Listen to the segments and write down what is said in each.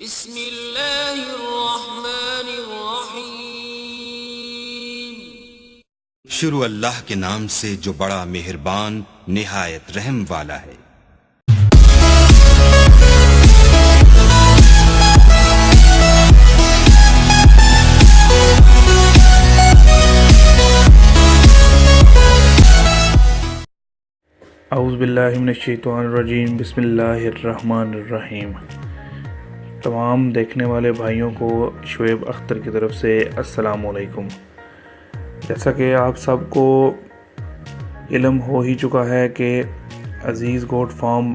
बिस्मिल्लाहिर्रहमानिर्रहीम। शुरू अल्लाह के नाम से जो बड़ा मेहरबान निहायत रहम वाला है। औज़ु बिल्लाहि मिनश्शैतानिर्रजीम। बिस्मिल्लाहिर्रहमानिर्रहीम। तमाम देखने वाले भाइयों को शुएब अख्तर की तरफ से अस्सलाम वालेकुम। जैसा कि आप सबको इल्म हो ही चुका है कि अज़ीज़ गोट फार्म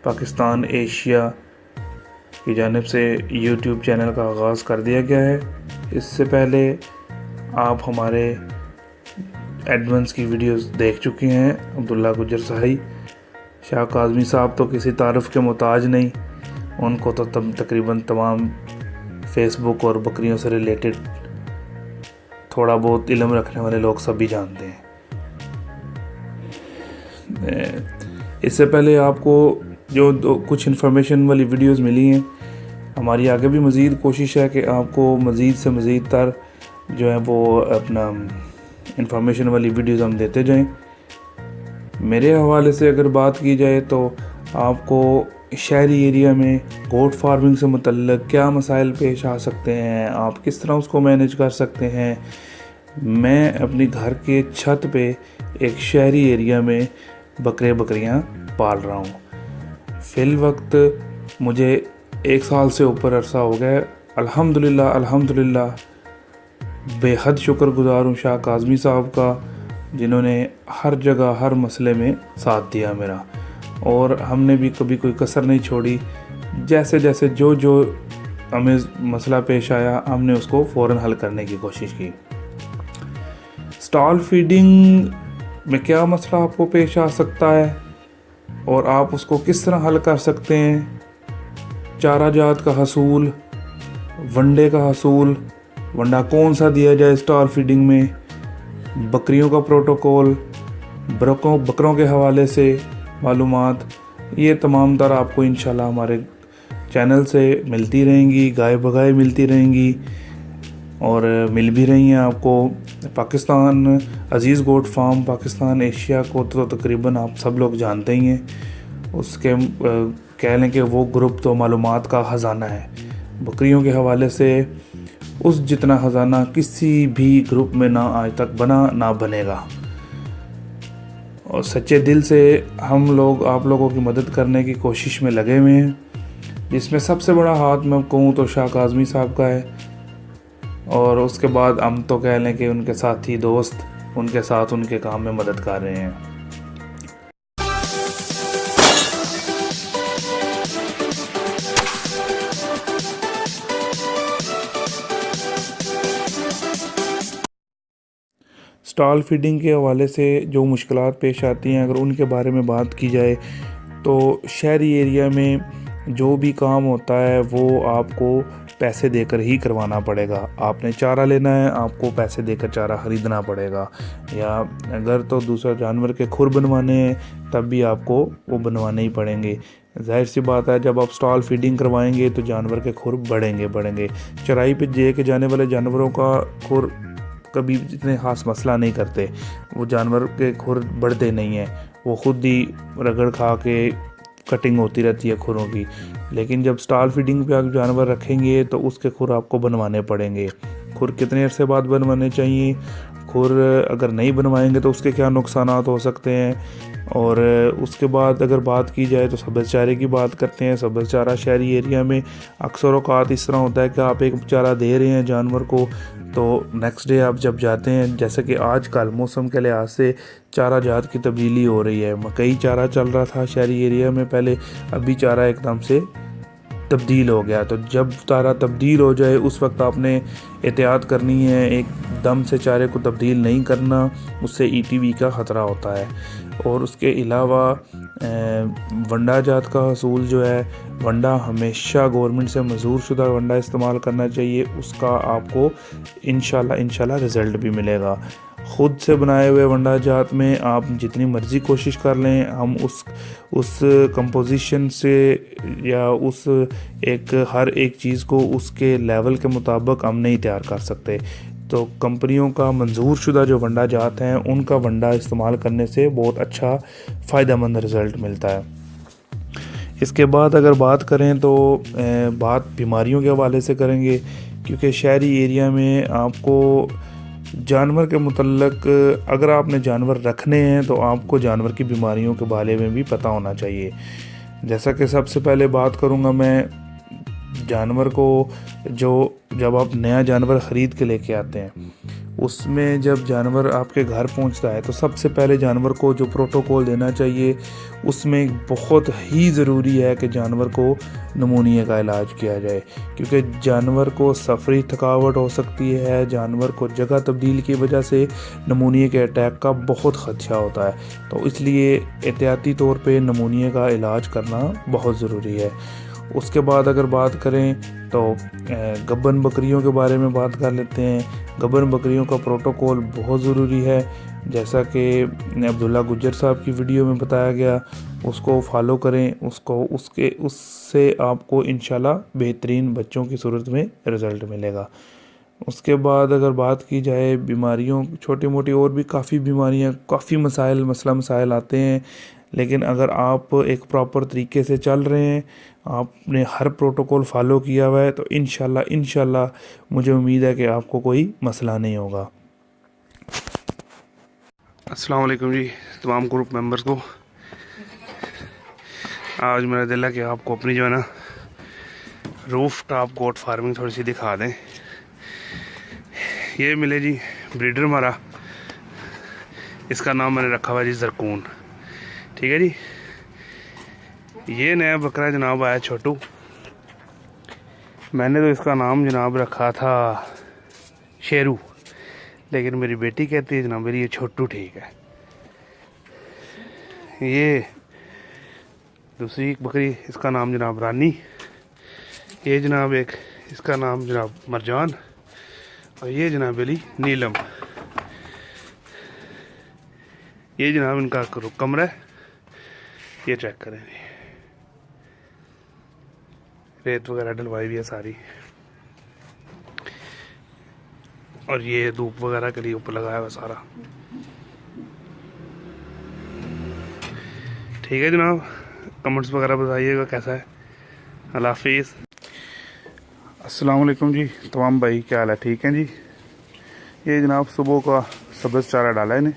पाकिस्तान एशिया की जानिब से यूट्यूब चैनल का आगाज़ कर दिया गया है। इससे पहले आप हमारे एडवांस की वीडियोस देख चुके हैं। अब्दुल्ला गुजर साही, शाह काज़मी साहब तो किसी तारुफ के मोहताज नहीं, उनको तो तकरीबन तमाम फेसबुक और बकरियों से रिलेटेड थोड़ा बहुत इल्म रखने वाले लोग सभी जानते हैं। इससे पहले आपको जो कुछ इन्फॉर्मेशन वाली वीडियोस मिली हैं, हमारी आगे भी मज़ीद कोशिश है कि आपको मज़ीद से मज़ीद तर जो है वो अपना इन्फॉर्मेशन वाली वीडियोस हम देते जाएं। मेरे हवाले से अगर बात की जाए तो आपको शहरी एरिया में गोट फार्मिंग से मुतल्लिक़ क्या मसाइल पेश आ सकते हैं, आप किस तरह उसको मैनेज कर सकते हैं। मैं अपनी घर के छत पे एक शहरी एरिया में बकरियां पाल रहा हूँ। फ़िल वक्त मुझे 1 साल से ऊपर अरसा हो गया। अल्हम्दुलिल्लाह बेहद शुक्रगुज़ार हूँ शाह काज़मी साहब का, जिन्होंने हर जगह हर मसले में साथ दिया मेरा, और हमने भी कभी कोई कसर नहीं छोड़ी। जैसे जैसे जो हमें मसला पेश आया, हमने उसको फ़ौरन हल करने की कोशिश की। स्टॉल फीडिंग में क्या मसला आपको पेश आ सकता है और आप उसको किस तरह हल कर सकते हैं। चारा जात का हसूल, वनडे का हसूल, वंडा कौन सा दिया जाए स्टॉल फीडिंग में, बकरियों का प्रोटोकॉल, बकरों के हवाले से मालूमात, ये तमाम तर आपको इंशाल्लाह हमारे चैनल से मिलती रहेंगी, गाय बगाए मिलती रहेंगी और मिल भी रही हैं आपको। पाकिस्तान अज़ीज़ गोट फार्म पाकिस्तान एशिया को तो तकरीबन आप सब लोग जानते ही हैं। उसके कह लें कि वो ग्रुप तो मालूमात का ख़जाना है। बकरियों के हवाले से उस जितना ख़जाना किसी भी ग्रुप में ना आज तक बना ना बनेगा। और सच्चे दिल से हम लोग आप लोगों की मदद करने की कोशिश में लगे हुए हैं, जिसमें सबसे बड़ा हाथ मैं कहूँ तो शाह काज़मी साहब का है, और उसके बाद हम तो कह लें कि उनके साथी दोस्त उनके साथ उनके काम में मदद कर रहे हैं। स्टॉल फीडिंग के हवाले से जो मुश्किलात पेश आती हैं, अगर उनके बारे में बात की जाए तो शहरी एरिया में जो भी काम होता है वो आपको पैसे देकर ही करवाना पड़ेगा। आपने चारा लेना है, आपको पैसे देकर चारा ख़रीदना पड़ेगा, या अगर तो दूसरा जानवर के खुर बनवाने हैं तब भी आपको वो बनवाने ही पड़ेंगे। जाहिर सी बात है, जब आप स्टॉल फीडिंग करवाएंगे तो जानवर के खुर बढ़ेंगे। चराई पे दे के जाने वाले जानवरों का खुर कभी इतने ख़ास मसला नहीं करते, वो जानवर के खुर बढ़ते नहीं हैं, वो ख़ुद ही रगड़ खा के कटिंग होती रहती है खुरों की। लेकिन जब स्टॉल फीडिंग पे आप जानवर रखेंगे तो उसके खुर आपको बनवाने पड़ेंगे। खुर कितने अरसे बाद बनवाने चाहिए, खुर अगर नहीं बनवाएंगे तो उसके क्या नुकसानात हो सकते हैं। और उसके बाद अगर बात की जाए तो सब्ज़ चारे की बात करते हैं। सब्ज़ चारा शहरी एरिया में अक्सर औक़ात इस तरह होता है कि आप एक चारा दे रहे हैं जानवर को, तो नेक्स्ट डे आप जब जाते हैं, जैसे कि आजकल मौसम के लिहाज से चारा जात की तब्दीली हो रही है। मकई चारा चल रहा था शहरी एरिया में पहले, अभी चारा एकदम से तब्दील हो गया। तो जब चारा तब्दील हो जाए उस वक्त आपने एहतियात करनी है, एकदम से चारे को तब्दील नहीं करना, उससे ETV का ख़तरा होता है। और उसके अलावा वंडा जात का हसूल जो है, वंडा हमेशा गवर्नमेंट से मंजूर शुदा वंडा इस्तेमाल करना चाहिए, उसका आपको इंशाल्लाह रिज़ल्ट भी मिलेगा। खुद से बनाए हुए वंडा जात में आप जितनी मर्ज़ी कोशिश कर लें, हम उस कंपोजिशन से या उस हर एक चीज़ को उसके लेवल के मुताबिक हम नहीं तैयार कर सकते। तो कंपनियों का मंजूर शुदा जो वंडा जात हैं, उनका वंडा इस्तेमाल करने से बहुत अच्छा फ़ायदेमंद रिज़ल्ट मिलता है। इसके बाद अगर बात करें तो बात बीमारियों के हवाले से करेंगे, क्योंकि शहरी एरिया में आपको जानवर के मुतल्लक अगर आपने जानवर रखने हैं तो आपको जानवर की बीमारियों के बारे में भी पता होना चाहिए। जैसा कि सबसे पहले बात करूंगा मैं जानवर को, जब आप नया जानवर ख़रीद के लेके आते हैं, उसमें जब जानवर आपके घर पहुंचता है तो सबसे पहले जानवर को जो प्रोटोकॉल देना चाहिए, उसमें बहुत ही ज़रूरी है कि जानवर को नमूनिया का इलाज किया जाए, क्योंकि जानवर को सफरी थकावट हो सकती है, जानवर को जगह तब्दील की वजह से नमूनिया के अटैक का बहुत ख़दशा होता है। तो इसलिए एहतियाती तौर पे नमूनिया का इलाज करना बहुत ज़रूरी है। उसके बाद अगर बात करें तो गब्बन बकरियों के बारे में बात कर लेते हैं। गब्बन बकरियों का प्रोटोकॉल बहुत ज़रूरी है, जैसा कि अब्दुल्ला गुज्जर साहब की वीडियो में बताया गया, उसको फॉलो करें, उससे आपको इंशाल्लाह बेहतरीन बच्चों की सूरत में रिज़ल्ट मिलेगा। उसके बाद अगर बात की जाए बीमारियों, छोटी मोटी और भी काफ़ी बीमारियां, काफ़ी मसला मसाइल आते हैं, लेकिन अगर आप एक प्रॉपर तरीके से चल रहे हैं, आपने हर प्रोटोकॉल फॉलो किया हुआ है, तो इंशाल्लाह मुझे उम्मीद है कि आपको कोई मसला नहीं होगा। अस्सलाम वालेकुम जी तमाम ग्रुप मेंबर्स को। आज मेरा दिल है कि आपको अपनी जो है ना रूफ टॉप गोट फार्मिंग थोड़ी सी दिखा दें। ये मिले जी ब्रीडर हमारा, इसका नाम मैंने रखा हुआ जी जरकून, ठीक है जी। ये नया बकरा जनाब आया छोटू, मैंने तो इसका नाम जनाब रखा था शेरू, लेकिन मेरी बेटी कहती है जनाब मेरी ये छोटू ठीक है। ये दूसरी बकरी, इसका नाम जनाब रानी, ये जनाब एक इसका नाम जनाब मरजान, और ये जनाब अली नीलम। ये जनाब इनका कमरा है, ये चेक करें जी, रेत वगैरह डलवाई हुई है सारी, और ये धूप वगैरह के लिए ऊपर लगाया हुआ सारा, ठीक है जनाब। कमेंट्स वगैरह बताइएगा कैसा है। अल्लाह हाफिज़। अस्सलाम वालेकुम जी तमाम भाई, क्या हाल है, ठीक हैं जी। ये जनाब सुबह का सब्ज़ चारा डाला है इन्हें।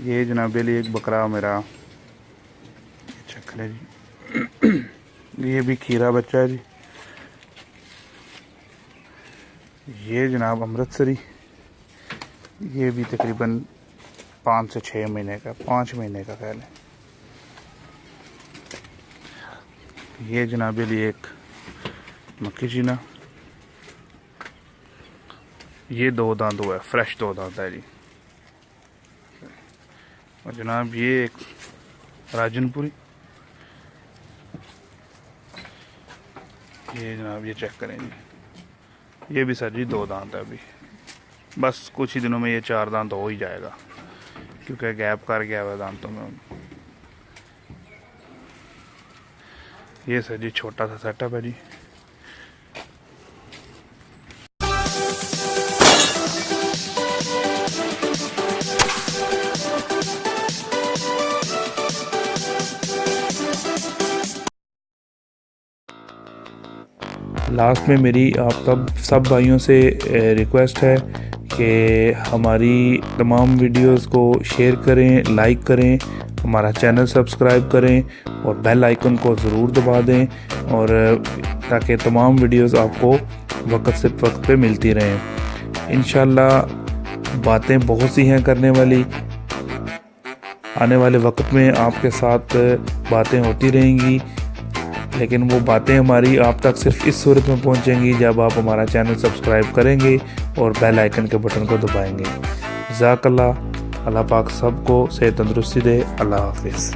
ये जनाब के लिए एक बकरा मेरा चक्कर है जी। ये भी खीरा बच्चा है जी। ये जनाब अमृतसरी, ये भी तकरीबन 5 से 6 महीने का, 5 महीने का कह लें। ये जनाब के लिए एक मक्खी चीना, ये 2 दांत हुआ है, फ्रेश 2 दांत है जी। और जनाब ये एक राजनपुरी, ये जनाब ये चेक करें जी, ये भी सर जी 2 दांत है अभी, बस कुछ ही दिनों में ये 4 दांत हो ही जाएगा, क्योंकि गैप कर गया हुआ दांतों में। ये सर जी छोटा सा सेटअप है जी। लास्ट में मेरी आप सब भाइयों से रिक्वेस्ट है कि हमारी तमाम वीडियोस को शेयर करें, लाइक करें, हमारा चैनल सब्सक्राइब करें और बेल आइकन को ज़रूर दबा दें, और ताकि तमाम वीडियोस आपको वक्त से वक्त पे मिलती रहें। इंशाल्लाह बातें बहुत सी हैं करने वाली, आने वाले वक्त में आपके साथ बातें होती रहेंगी, लेकिन वो बातें हमारी आप तक सिर्फ इस सूरत में पहुंचेंगी जब आप हमारा चैनल सब्सक्राइब करेंगे और बेल आइकन के बटन को दबाएंगे। जज़ाकल्लाह, अल्लाह पाक सबको सेहत तंदुरुस्ती दे। अल्लाह हाफिज़।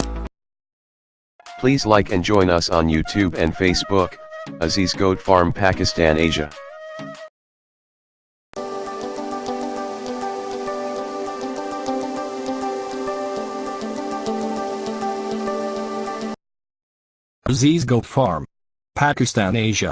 Please like and join us on YouTube and Facebook, Aziz Goat Farm Pakistan Asia. Aziz Goat Farm, Pakistan, Asia.